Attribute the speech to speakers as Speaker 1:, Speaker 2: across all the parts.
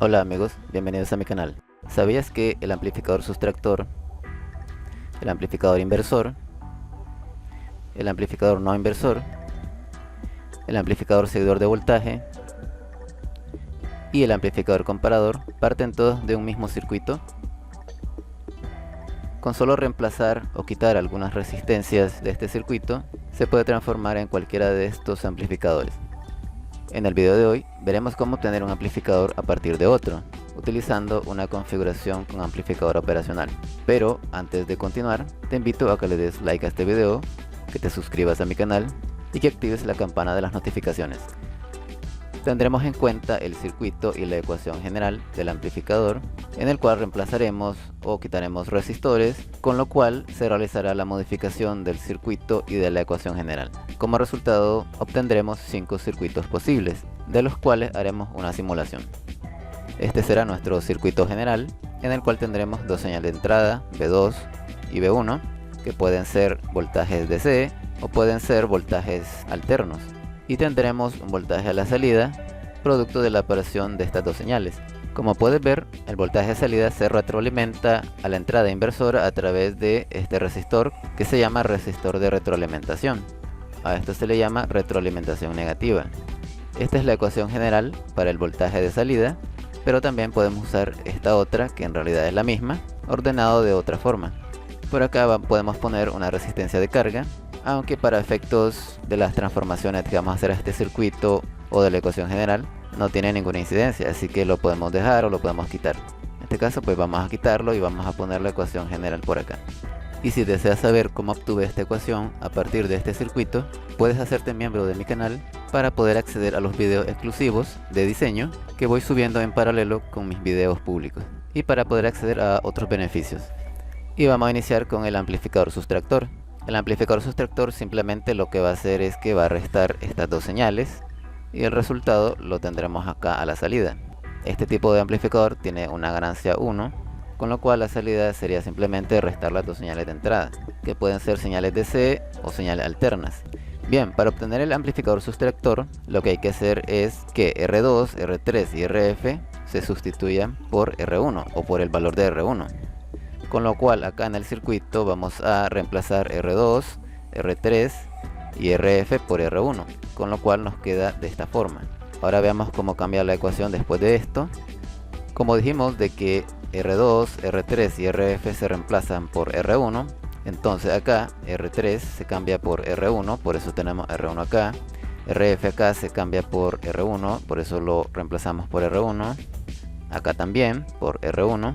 Speaker 1: Hola amigos, bienvenidos a mi canal. ¿Sabías que el amplificador sustractor, el amplificador inversor, el amplificador no inversor, el amplificador seguidor de voltaje y el amplificador comparador parten todos de un mismo circuito? Con solo reemplazar o quitar algunas resistencias de este circuito, se puede transformar en cualquiera de estos amplificadores. En el video de hoy veremos cómo obtener un amplificador a partir de otro, utilizando una configuración con amplificador operacional. Pero antes de continuar, te invito a que le des like a este video, que te suscribas a mi canal y que actives la campana de las notificaciones. Tendremos en cuenta el circuito y la ecuación general del amplificador, en el cual reemplazaremos o quitaremos resistores, con lo cual se realizará la modificación del circuito y de la ecuación general. Como resultado obtendremos 5 circuitos posibles, de los cuales haremos una simulación. Este será nuestro circuito general, en el cual tendremos dos señales de entrada, B2 y B1, que pueden ser voltajes DC o pueden ser voltajes alternos. Y tendremos un voltaje a la salida, producto de la operación de estas dos señales. Como puedes ver, el voltaje de salida se retroalimenta a la entrada inversora a través de este resistor, que se llama resistor de retroalimentación. A esto se le llama retroalimentación negativa. Esta es la ecuación general para el voltaje de salida, pero también podemos usar esta otra, que en realidad es la misma, ordenado de otra forma. Por acá podemos poner una resistencia de carga, aunque para efectos de las transformaciones que vamos a hacer a este circuito o de la ecuación general no tiene ninguna incidencia, así que lo podemos dejar o lo podemos quitar. En este caso pues vamos a quitarlo y vamos a poner la ecuación general por acá. Y si deseas saber cómo obtuve esta ecuación a partir de este circuito, puedes hacerte miembro de mi canal para poder acceder a los videos exclusivos de diseño que voy subiendo en paralelo con mis videos públicos, y para poder acceder a otros beneficios. Y vamos a iniciar con el amplificador sustractor. El amplificador sustractor simplemente lo que va a hacer es que va a restar estas dos señales y el resultado lo tendremos acá a la salida. Este tipo de amplificador tiene una ganancia 1, con lo cual la salida sería simplemente restar las dos señales de entrada, que pueden ser señales DC o señales alternas. Bien, para obtener el amplificador sustractor, lo que hay que hacer es que R2, R3 y RF se sustituyan por R1 o por el valor de R1. Con lo cual acá en el circuito vamos a reemplazar R2, R3 y RF por R1, con lo cual nos queda de esta forma. Ahora veamos cómo cambia la ecuación después de esto. Como dijimos de que R2, R3 y RF se reemplazan por R1, entonces acá R3 se cambia por R1, por eso tenemos R1 acá. RF acá se cambia por R1, por eso lo reemplazamos por R1. Acá también por R1.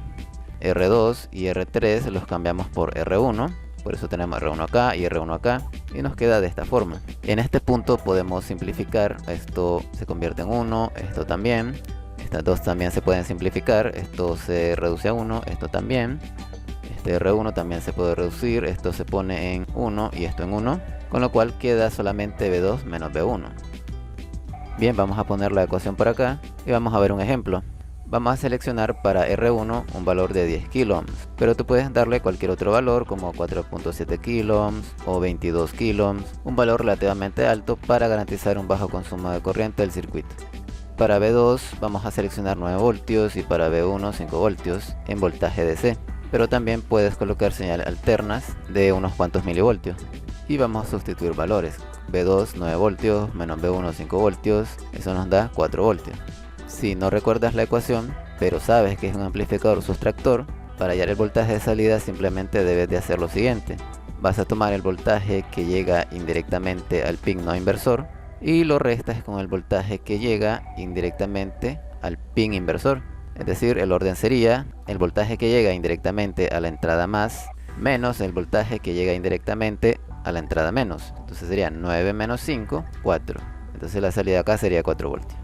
Speaker 1: R2 y R3 los cambiamos por R1, por eso tenemos R1 acá y R1 acá, y nos queda de esta forma. En este punto podemos simplificar, esto se convierte en 1, esto también, estas dos también se pueden simplificar, esto se reduce a 1, esto también, este R1 también se puede reducir, esto se pone en 1 y esto en 1, con lo cual queda solamente B2 menos B1. Bien, vamos a poner la ecuación por acá y vamos a ver un ejemplo. Vamos a seleccionar para R1 un valor de 10 kΩ, pero tú puedes darle cualquier otro valor como 4.7 kΩ o 22 kΩ, un valor relativamente alto para garantizar un bajo consumo de corriente del circuito. Para B2 vamos a seleccionar 9 voltios y para B1 5 voltios en voltaje DC, pero también puedes colocar señales alternas de unos cuantos milivoltios. Y vamos a sustituir valores, B2 9 voltios menos B1 5 voltios, eso nos da 4 voltios. Si no recuerdas la ecuación, pero sabes que es un amplificador sustractor, para hallar el voltaje de salida simplemente debes de hacer lo siguiente. Vas a tomar el voltaje que llega indirectamente al pin no inversor y lo restas con el voltaje que llega indirectamente al pin inversor. Es decir, el orden sería el voltaje que llega indirectamente a la entrada más menos el voltaje que llega indirectamente a la entrada menos. Entonces sería 9 menos 5, 4. Entonces la salida acá sería 4 voltios.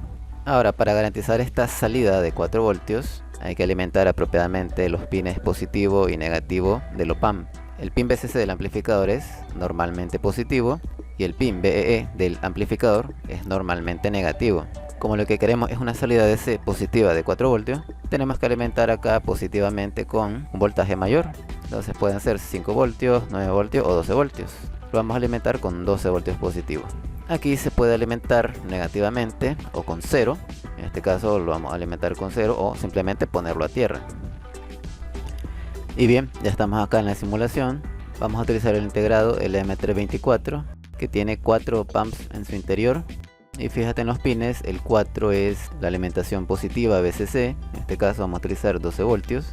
Speaker 1: Ahora, para garantizar esta salida de 4 voltios, hay que alimentar apropiadamente los pines positivo y negativo del op-amp. El pin VCC del amplificador es normalmente positivo y el pin VEE del amplificador es normalmente negativo. Como lo que queremos es una salida DC positiva de 4 voltios, tenemos que alimentar acá positivamente con un voltaje mayor. Entonces pueden ser 5 voltios, 9 voltios o 12 voltios. Lo vamos a alimentar con 12 voltios positivos. Aquí se puede alimentar negativamente o con 0, En este caso lo vamos a alimentar con 0 o simplemente ponerlo a tierra. Y bien, ya estamos acá en la simulación. Vamos a utilizar el integrado LM324 que tiene 4 pumps en su interior. Y fíjate en los pines, el 4 es la alimentación positiva VCC, en este caso vamos a utilizar 12 voltios.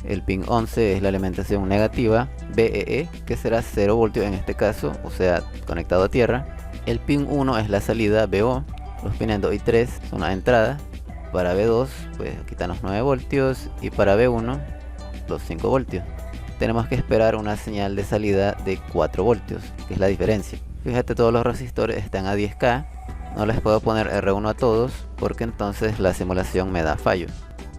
Speaker 1: El pin 11 es la alimentación negativa BEE, que será 0 voltios en este caso, o sea, conectado a tierra. El pin 1 es la salida BO, los pines 2 y 3 son la entrada. Para B2, pues aquí están los 9 voltios y para B1 los 5 voltios. Tenemos que esperar una señal de salida de 4 voltios, que es la diferencia. Fíjate, todos los resistores están a 10K. No les puedo poner R1 a todos porque entonces la simulación me da fallo.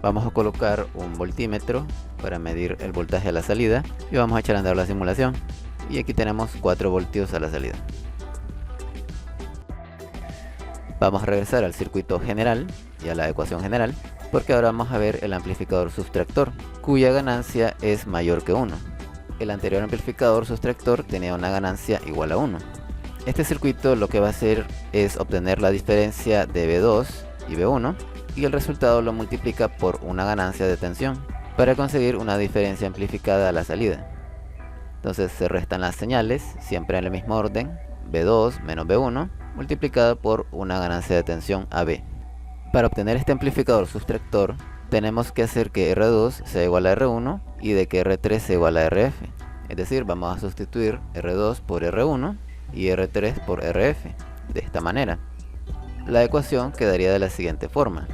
Speaker 1: Vamos a colocar un voltímetro para medir el voltaje a la salida y vamos a echar a andar la simulación. Y aquí tenemos 4 voltios a la salida. Vamos a regresar al circuito general y a la ecuación general, porque ahora vamos a ver el amplificador sustractor, cuya ganancia es mayor que 1. El anterior amplificador sustractor tenía una ganancia igual a 1. Este circuito lo que va a hacer es obtener la diferencia de B2 y B1 y el resultado lo multiplica por una ganancia de tensión para conseguir una diferencia amplificada a la salida. Entonces se restan las señales, siempre en el mismo orden, B2 menos B1 multiplicado por una ganancia de tensión AB. Para obtener este amplificador sustractor tenemos que hacer que R2 sea igual a R1 y de que R3 sea igual a RF. Es decir, vamos a sustituir R2 por R1 y R3 por RF, de esta manera. La ecuación quedaría de la siguiente forma.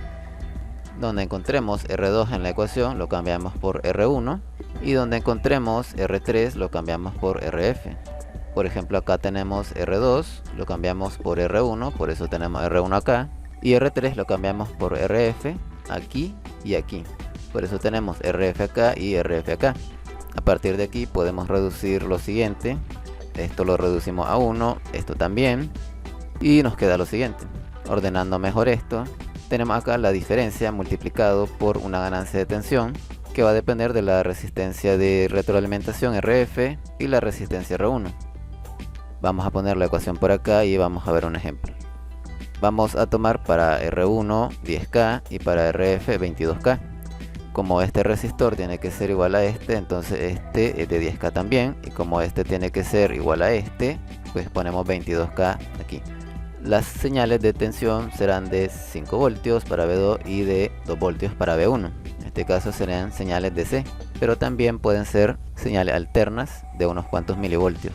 Speaker 1: Donde encontremos R2 en la ecuación lo cambiamos por R1 y donde encontremos R3 lo cambiamos por RF. Por ejemplo, acá tenemos R2, lo cambiamos por R1, por eso tenemos R1 acá, y R3 lo cambiamos por RF aquí y aquí, por eso tenemos RF acá y RF acá. A partir de aquí podemos reducir lo siguiente. Esto lo reducimos a 1, esto también, y nos queda lo siguiente. Ordenando mejor esto, tenemos acá la diferencia multiplicado por una ganancia de tensión que va a depender de la resistencia de retroalimentación RF y la resistencia R1. Vamos a poner la ecuación por acá y vamos a ver un ejemplo. Vamos a tomar para R1 10K y para RF 22K. Como este resistor tiene que ser igual a este, entonces este es de 10K también. Y como este tiene que ser igual a este, pues ponemos 22K aquí. Las señales de tensión serán de 5 voltios para B2 y de 2 voltios para B1. En este caso serán señales DC, pero también pueden ser señales alternas de unos cuantos milivoltios.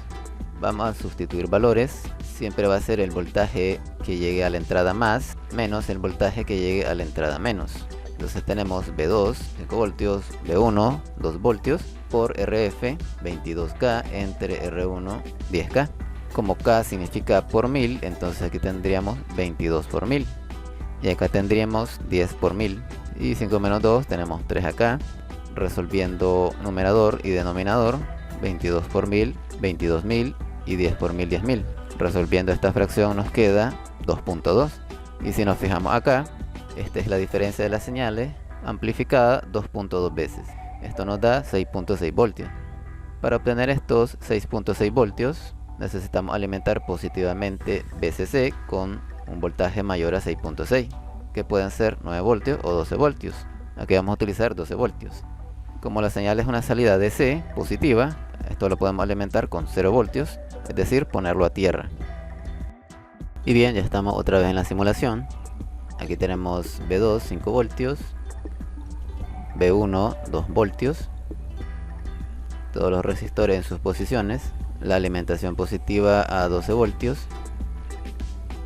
Speaker 1: Vamos a sustituir valores. Siempre va a ser el voltaje que llegue a la entrada más menos el voltaje que llegue a la entrada menos. Entonces tenemos B2 5 voltios, B1 2 voltios por RF 22K entre R1 10K. Como K significa por 1000, entonces aquí tendríamos 22 por 1000 y acá tendríamos 10 por 1000 y 5 menos 2 tenemos 3 acá. Resolviendo numerador y denominador, 22 por 1000 22.000 y 10 por 1000 10.000. Resolviendo esta fracción nos queda 2.2 y si nos fijamos acá, esta es la diferencia de las señales amplificada 2.2 veces. Esto nos da 6.6 voltios. Para obtener estos 6.6 voltios necesitamos alimentar positivamente VCC con un voltaje mayor a 6.6, que pueden ser 9 voltios o 12 voltios. Aquí vamos a utilizar 12 voltios. Como la señal es una salida DC positiva, esto lo podemos alimentar con 0 voltios, es decir, ponerlo a tierra. Y bien, ya estamos otra vez en la simulación. Aquí tenemos B2 5 voltios, B1 2 voltios, todos los resistores en sus posiciones, la alimentación positiva a 12 voltios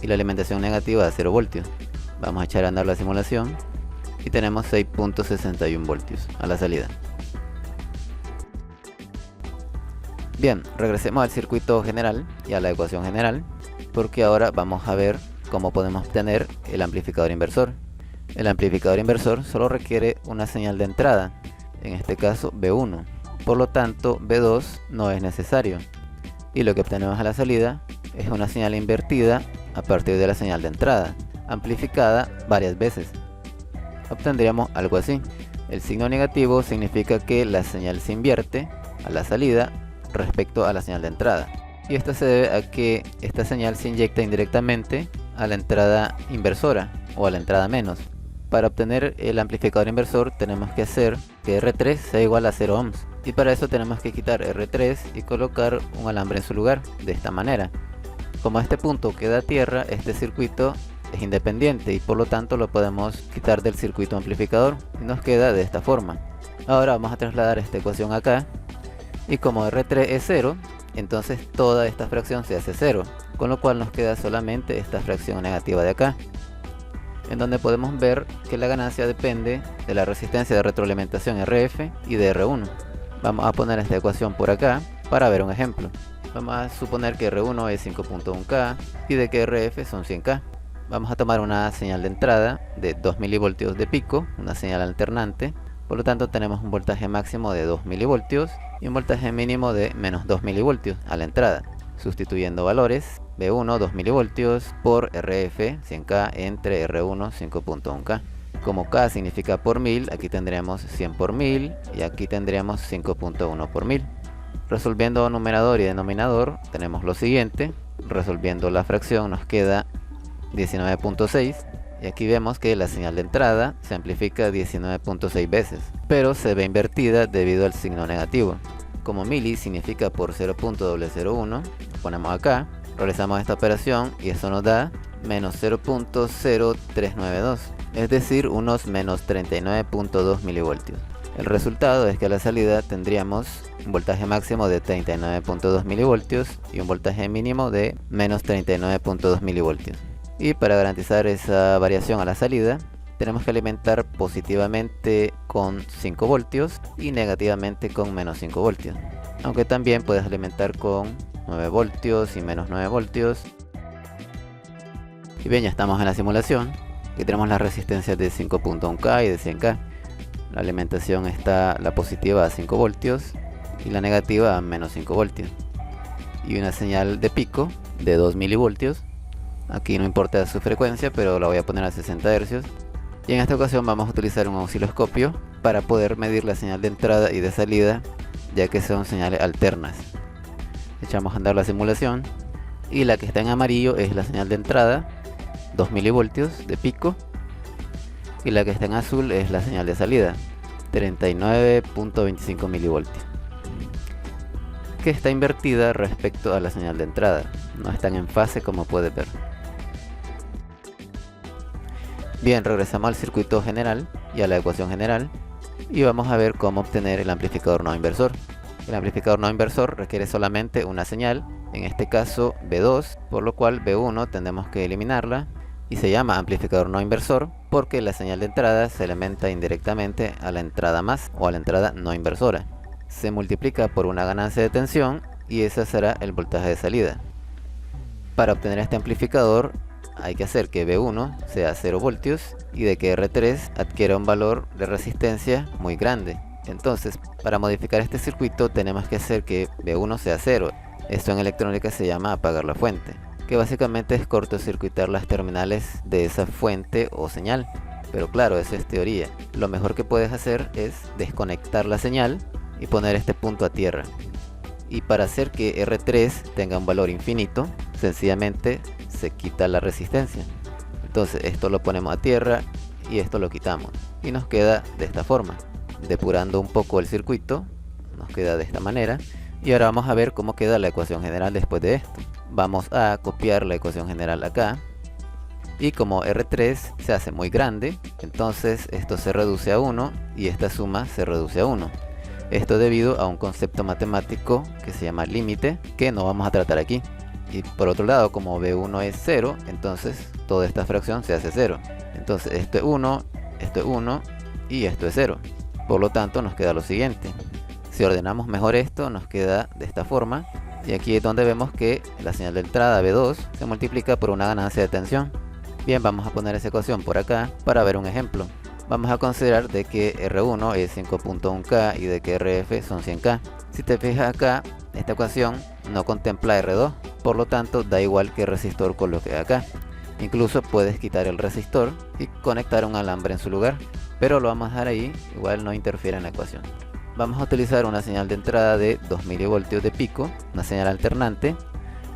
Speaker 1: y la alimentación negativa a 0 voltios. Vamos a echar a andar la simulación y tenemos 6.61 voltios a la salida. Bien, regresemos al circuito general y a la ecuación general, porque ahora vamos a ver cómo podemos obtener el amplificador inversor. El amplificador inversor solo requiere una señal de entrada, en este caso B1, por lo tanto B2 no es necesario, y lo que obtenemos a la salida es una señal invertida a partir de la señal de entrada, amplificada varias veces. Obtendríamos algo así. El signo negativo significa que la señal se invierte a la salida respecto a la señal de entrada, y esto se debe a que esta señal se inyecta indirectamente a la entrada inversora, o a la entrada menos. Para obtener el amplificador inversor tenemos que hacer que R3 sea igual a 0 ohms, y para eso tenemos que quitar R3 y colocar un alambre en su lugar, de esta manera. Como este punto queda a tierra, este circuito es independiente y por lo tanto lo podemos quitar del circuito amplificador y nos queda de esta forma. Ahora vamos a trasladar esta ecuación acá, y como R3 es 0, entonces toda esta fracción se hace 0, con lo cual nos queda solamente esta fracción negativa de acá, en donde podemos ver que la ganancia depende de la resistencia de retroalimentación RF y de R1. Vamos a poner esta ecuación por acá para ver un ejemplo. Vamos a suponer que R1 es 5.1K y de que RF son 100K. Vamos a tomar una señal de entrada de 2 milivoltios de pico, una señal alternante. Por lo tanto tenemos un voltaje máximo de 2 milivoltios y un voltaje mínimo de menos 2 milivoltios a la entrada. Sustituyendo valores, B1 2 milivoltios por RF 100K entre R1 5.1K. Como K significa por 1000, aquí tendremos 100 por 1000 y aquí tendremos 5.1 por 1000. Resolviendo numerador y denominador tenemos lo siguiente. Resolviendo la fracción nos queda 19.6 y aquí vemos que la señal de entrada se amplifica 19.6 veces, pero se ve invertida debido al signo negativo. Como mili significa por 0.001, lo ponemos acá, realizamos esta operación y eso nos da menos 0.0392, es decir, unos menos 39.2 milivoltios. El resultado es que a la salida tendríamos un voltaje máximo de 39.2 milivoltios y un voltaje mínimo de menos 39.2 milivoltios. Y para garantizar esa variación a la salida, tenemos que alimentar positivamente con 5 voltios y negativamente con menos 5 voltios. Aunque también puedes alimentar con 9 voltios y menos 9 voltios. Y bien, ya estamos en la simulación. Aquí tenemos las resistencias de 5.1K y de 100K. La alimentación está la positiva a 5 voltios y la negativa a menos 5 voltios. Y una señal de pico de 2 milivoltios. Aquí no importa su frecuencia, pero la voy a poner a 60 Hz. Y en esta ocasión vamos a utilizar un osciloscopio para poder medir la señal de entrada y de salida, ya que son señales alternas. Echamos a andar la simulación y la que está en amarillo es la señal de entrada, 2 milivoltios de pico, y la que está en azul es la señal de salida, 39.25 milivoltios, que está invertida respecto a la señal de entrada, no están en fase como puedes ver. Bien, regresamos al circuito general y a la ecuación general y vamos a ver cómo obtener el amplificador no inversor. El amplificador no inversor requiere solamente una señal, en este caso B2, por lo cual B1 tenemos que eliminarla y se llama amplificador no inversor porque la señal de entrada se alimenta indirectamente a la entrada más o a la entrada no inversora. Se multiplica por una ganancia de tensión y ese será el voltaje de salida. Para obtener este amplificador hay que hacer que B1 sea 0 voltios y de que R3 adquiera un valor de resistencia muy grande. Entonces, para modificar este circuito tenemos que hacer que B1 sea 0. Esto en electrónica se llama apagar la fuente, que básicamente es cortocircuitar las terminales de esa fuente o señal. Pero claro, eso es teoría. Lo mejor que puedes hacer es desconectar la señal y poner este punto a tierra. Y para hacer que R3 tenga un valor infinito, sencillamente se quita la resistencia. Entonces esto lo ponemos a tierra y esto lo quitamos y nos queda de esta forma. Depurando un poco el circuito nos queda de esta manera. Y ahora vamos a ver cómo queda la ecuación general después de esto. Vamos a copiar la ecuación general acá y como R3 se hace muy grande, entonces esto se reduce a 1 y esta suma se reduce a 1. Esto debido a un concepto matemático que se llama límite, que no vamos a tratar aquí. Y por otro lado, como B1 es 0, entonces toda esta fracción se hace 0. Entonces esto es 1, esto es 1 y esto es 0. Por lo tanto nos queda lo siguiente. Si ordenamos mejor esto, nos queda de esta forma. Y aquí es donde vemos que la señal de entrada B2 se multiplica por una ganancia de tensión. Bien, vamos a poner esa ecuación por acá para ver un ejemplo. Vamos a considerar de que R1 es 5.1K y de que RF son 100K. Si te fijas acá, esta ecuación no contempla R2, por lo tanto da igual que resistor coloque acá. Incluso puedes quitar el resistor y conectar un alambre en su lugar, pero lo vamos a dejar ahí, igual no interfiere en la ecuación. Vamos a utilizar una señal de entrada de 2 milivoltios de pico, una señal alternante,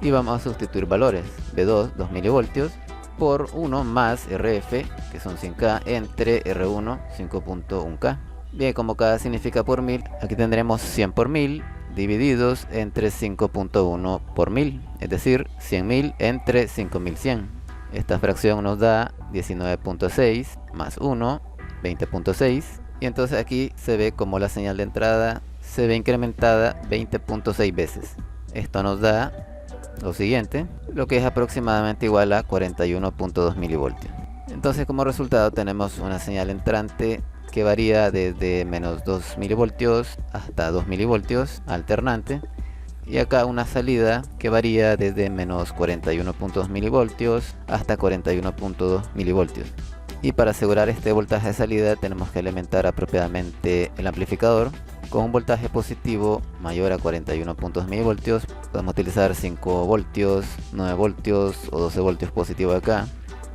Speaker 1: y vamos a sustituir valores. B2 2 milivoltios por 1 más RF, que son 100K, entre R1, 5.1K. Bien, como K significa por 1000, aquí tendremos 100 por 1000 divididos entre 5.1 por 1000, es decir, 100.000 entre 5100. Esta fracción nos da 19.6 más 1, 20.6. Y entonces aquí se ve como la señal de entrada se ve incrementada 20.6 veces. Esto nos da lo siguiente, lo que es aproximadamente igual a 41.2 milivoltios. Entonces, como resultado tenemos una señal entrante que varía desde menos 2 milivoltios hasta 2 milivoltios alternante, y acá una salida que varía desde menos 41.2 milivoltios hasta 41.2 milivoltios. Y para asegurar este voltaje de salida tenemos que alimentar apropiadamente el amplificador con un voltaje positivo mayor a 41.2 milivoltios. Podemos utilizar 5 voltios, 9 voltios o 12 voltios positivo acá.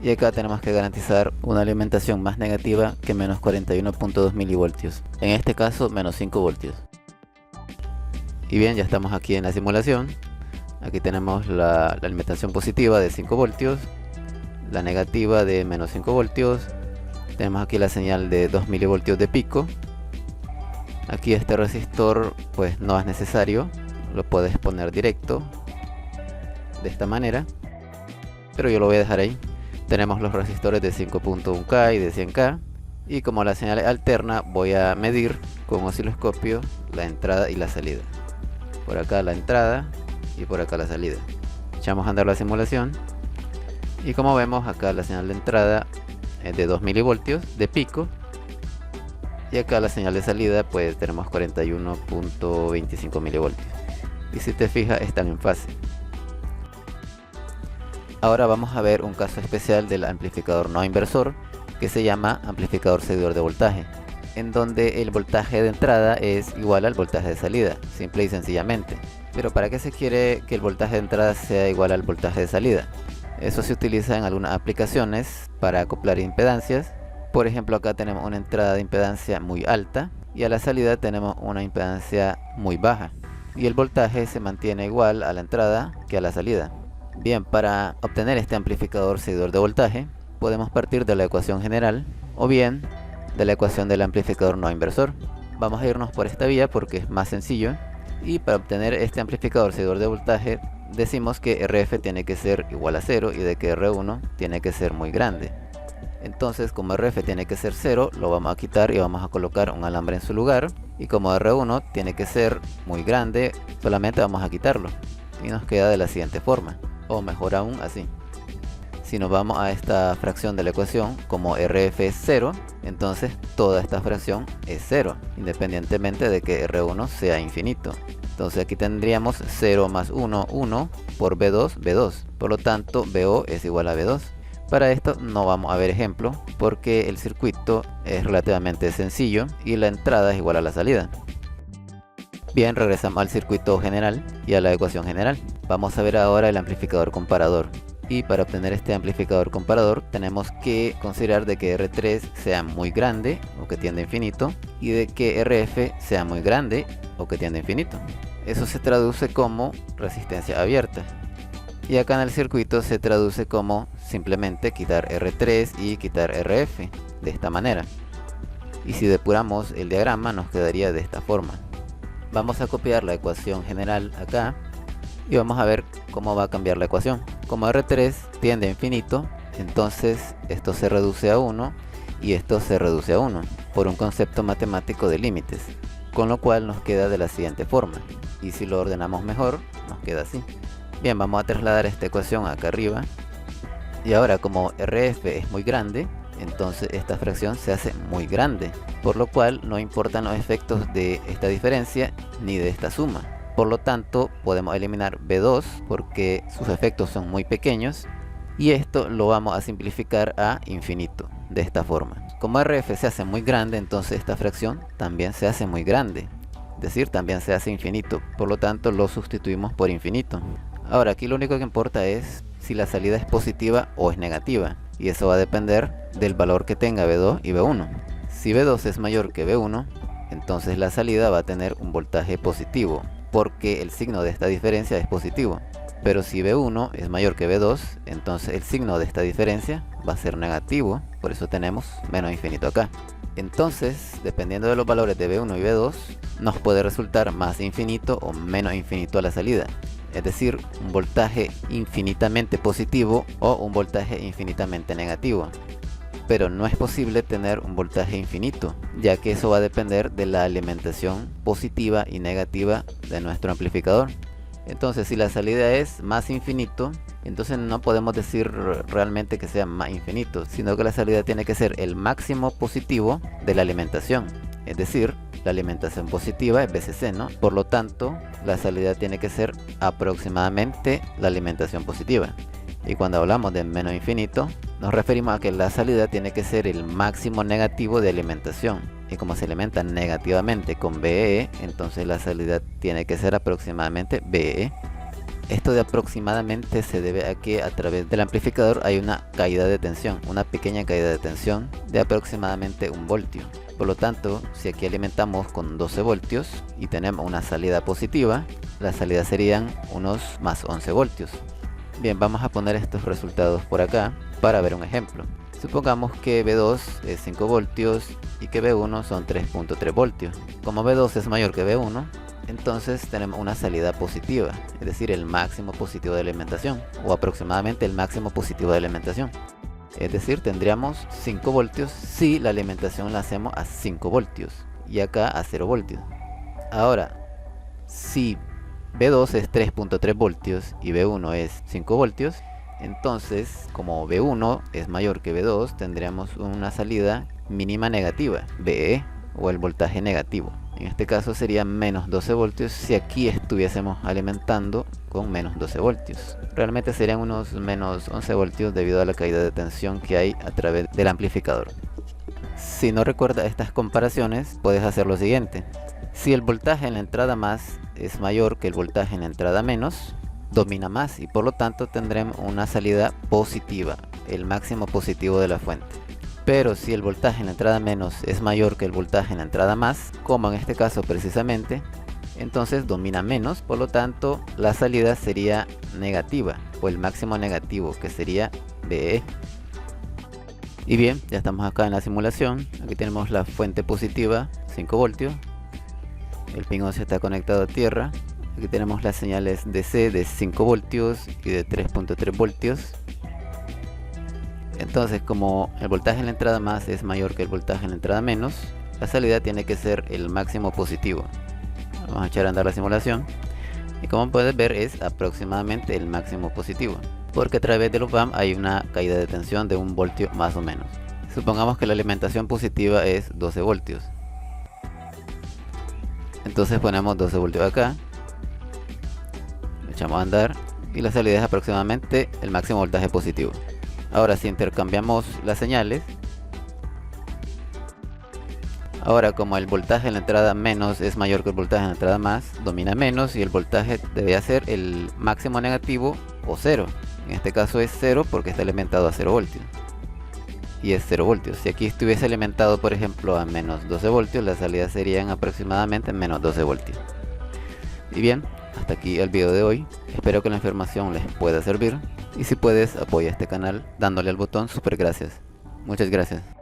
Speaker 1: Y acá tenemos que garantizar una alimentación más negativa que menos 41.2 milivoltios. En este caso, menos 5 voltios. Y bien, ya estamos aquí en la simulación. Aquí tenemos la alimentación positiva de 5 voltios. La negativa de menos 5 voltios. Tenemos aquí la señal de 2 milivoltios de pico. Aquí este resistor pues no es necesario, lo puedes poner directo de esta manera, pero yo lo voy a dejar ahí. Tenemos los resistores de 5.1K y de 100K, y como la señal es alterna voy a medir con osciloscopio la entrada y la salida. Por acá la entrada y por acá la salida. Echamos a andar la simulación y como vemos acá la señal de entrada es de 2 milivoltios de pico. Y acá la señal de salida pues tenemos 41.25 milivoltios. Y si te fijas están en fase. Ahora vamos a ver un caso especial del amplificador no inversor, que se llama amplificador seguidor de voltaje, en donde el voltaje de entrada es igual al voltaje de salida, simple y sencillamente. Pero ¿para qué se quiere que el voltaje de entrada sea igual al voltaje de salida? Eso se utiliza en algunas aplicaciones para acoplar impedancias. Por ejemplo, acá tenemos una entrada de impedancia muy alta y a la salida tenemos una impedancia muy baja, y el voltaje se mantiene igual a la entrada que a la salida. Bien, para obtener este amplificador seguidor de voltaje podemos partir de la ecuación general o bien de la ecuación del amplificador no inversor. Vamos a irnos por esta vía porque es más sencillo, y para obtener este amplificador seguidor de voltaje decimos que RF tiene que ser igual a 0 y de que R1 tiene que ser muy grande. Entonces, como RF tiene que ser 0, lo vamos a quitar y vamos a colocar un alambre en su lugar. Y como R1 tiene que ser muy grande, solamente vamos a quitarlo. Y nos queda de la siguiente forma, o mejor aún así. Si nos vamos a esta fracción de la ecuación, como RF es 0, entonces toda esta fracción es 0, independientemente de que R1 sea infinito. Entonces aquí tendríamos 0 más 1, 1, por B2, B2. Por lo tanto, BO es igual a B2. Para esto no vamos a ver ejemplo porque el circuito es relativamente sencillo y la entrada es igual a la salida. Bien, regresamos al circuito general y a la ecuación general. Vamos a ver ahora el amplificador comparador. Y para obtener este amplificador comparador tenemos que considerar de que R3 sea muy grande o que tiende a infinito y de que RF sea muy grande o que tiende a infinito. Eso se traduce como resistencia abierta. Y acá en el circuito se traduce como simplemente quitar R3 y quitar RF, de esta manera. Y si depuramos el diagrama nos quedaría de esta forma. Vamos a copiar la ecuación general acá y vamos a ver cómo va a cambiar la ecuación. Como R3 tiende a infinito, entonces esto se reduce a 1 y esto se reduce a 1 por un concepto matemático de límites, con lo cual nos queda de la siguiente forma. Y si lo ordenamos mejor, nos queda así. Bien, vamos a trasladar esta ecuación acá arriba. Y ahora como RF es muy grande, entonces esta fracción se hace muy grande, por lo cual no importan los efectos de esta diferencia ni de esta suma. Por lo tanto, podemos eliminar B2 porque sus efectos son muy pequeños, y esto lo vamos a simplificar a infinito, de esta forma. Como RF se hace muy grande, entonces esta fracción también se hace muy grande, es decir, también se hace infinito, por lo tanto lo sustituimos por infinito. Ahora aquí lo único que importa es si la salida es positiva o es negativa, y eso va a depender del valor que tenga B2 y B1. Si B2 es mayor que B1, entonces la salida va a tener un voltaje positivo, porque el signo de esta diferencia es positivo. Pero si B1 es mayor que B2, entonces el signo de esta diferencia va a ser negativo, por eso tenemos menos infinito acá. Entonces, dependiendo de los valores de B1 y B2, nos puede resultar más infinito o menos infinito a la salida. Es decir, un voltaje infinitamente positivo o un voltaje infinitamente negativo. Pero no es posible tener un voltaje infinito, ya que eso va a depender de la alimentación positiva y negativa de nuestro amplificador. Entonces, si la salida es más infinito, entonces no podemos decir realmente que sea más infinito, sino que la salida tiene que ser el máximo positivo de la alimentación. Es decir, la alimentación positiva es BCC, ¿no? Por lo tanto, la salida tiene que ser aproximadamente la alimentación positiva. Y cuando hablamos de menos infinito, nos referimos a que la salida tiene que ser el máximo negativo de alimentación. Y como se alimenta negativamente con BE, entonces la salida tiene que ser aproximadamente BE. Esto de aproximadamente se debe a que a través del amplificador hay una caída de tensión, una pequeña caída de tensión de aproximadamente 1 voltio. Por lo tanto, si aquí alimentamos con 12 voltios y tenemos una salida positiva, la salida serían unos más 11 voltios. Bien, vamos a poner estos resultados por acá para ver un ejemplo. Supongamos que B2 es 5 voltios y que B1 son 3.3 voltios. Como B2 es mayor que B1, entonces tenemos una salida positiva, es decir, el máximo positivo de alimentación, o aproximadamente el máximo positivo de alimentación. Es decir, tendríamos 5 voltios si la alimentación la hacemos a 5 voltios y acá a 0 voltios. Ahora, si B2 es 3.3 voltios y B1 es 5 voltios, entonces como B1 es mayor que B2, tendríamos una salida mínima negativa, BE, o el voltaje negativo. En este caso sería menos 12 voltios si aquí estuviésemos alimentando con menos 12 voltios. Realmente serían unos menos 11 voltios debido a la caída de tensión que hay a través del amplificador. Si no recuerdas estas comparaciones, puedes hacer lo siguiente. Si el voltaje en la entrada más es mayor que el voltaje en la entrada menos, domina más y por lo tanto tendremos una salida positiva, el máximo positivo de la fuente. Pero si el voltaje en la entrada menos es mayor que el voltaje en la entrada más, como en este caso precisamente, entonces domina menos, por lo tanto la salida sería negativa o el máximo negativo, que sería BE. Y bien, ya estamos acá en la simulación. Aquí tenemos la fuente positiva, 5 voltios. El pin 11 está conectado a tierra. Aquí tenemos las señales DC de 5 voltios y de 3.3 voltios. Entonces, como el voltaje en la entrada más es mayor que el voltaje en la entrada menos, la salida tiene que ser el máximo positivo. Vamos a echar a andar la simulación. Y como puedes ver, es aproximadamente el máximo positivo, porque a través del op-amp hay una caída de tensión de 1 voltio más o menos. Supongamos que la alimentación positiva es 12 voltios. Entonces ponemos 12 voltios acá, echamos a andar y la salida es aproximadamente el máximo voltaje positivo. Ahora si intercambiamos las señales, ahora como el voltaje en la entrada menos es mayor que el voltaje en la entrada más, domina menos y el voltaje debe ser el máximo negativo o 0. En este caso es 0 porque está alimentado a 0 voltios. Y es 0 voltios. Si aquí estuviese alimentado por ejemplo a menos 12 voltios, la salida serían aproximadamente menos 12 voltios. Y bien, hasta aquí el video de hoy. Espero que la información les pueda servir. Y si puedes, apoya este canal dándole al botón super gracias. Muchas gracias.